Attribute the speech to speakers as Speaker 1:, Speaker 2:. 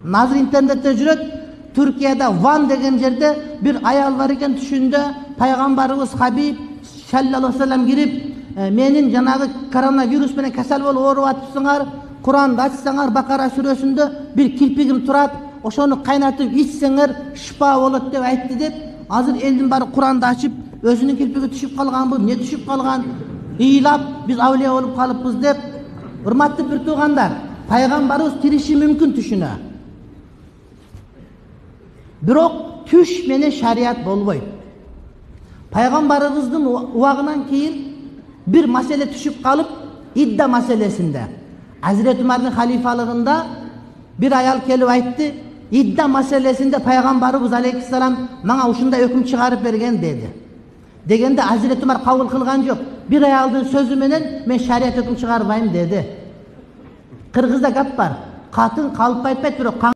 Speaker 1: Nazır internette жүрөт. Türkiye'de Van деген жерде bir ayal var eкен түшүндө пайгамбарыбыз Хабиб саллаллаху алейхи вассалам кирип, менин жанагы коронавирус менен касал болуп ооруп атыпсыңар, Куранды ачсаңар Бакара сүрөсүндө bir кирпигим турат, ошону кайнатып ичсеңер шифа болот деп айтты деп, азыр элдин баары Куранды ачып, өзүнүн кирпиги түшүп калганбы, не түшүп калган, ыйлап биз авлия болуп калыппыз деп. Урматтуу бир туугандар, пайгамбарыбыз кириши мүмкүн түшүнө. Бирок түш менен шарият болбойт. Пайгамбарыбыздын убагынан кийин bir маселе түшүп калып, идда маселесинде. Hazreti Ömer'in halifalığında bir ayal kelip aytты, idda maselesinde Peygamberimiz Aleyhisselam bana uşunda hüküm çıkarıp bergen dedi. Degende Hazreti Ömer kabul kılgan yok. Bir ayaldın sözü menen men şariat hüküm çıkarbayım dedi. Kırgızda gap var. Katın kalıp aytpayt,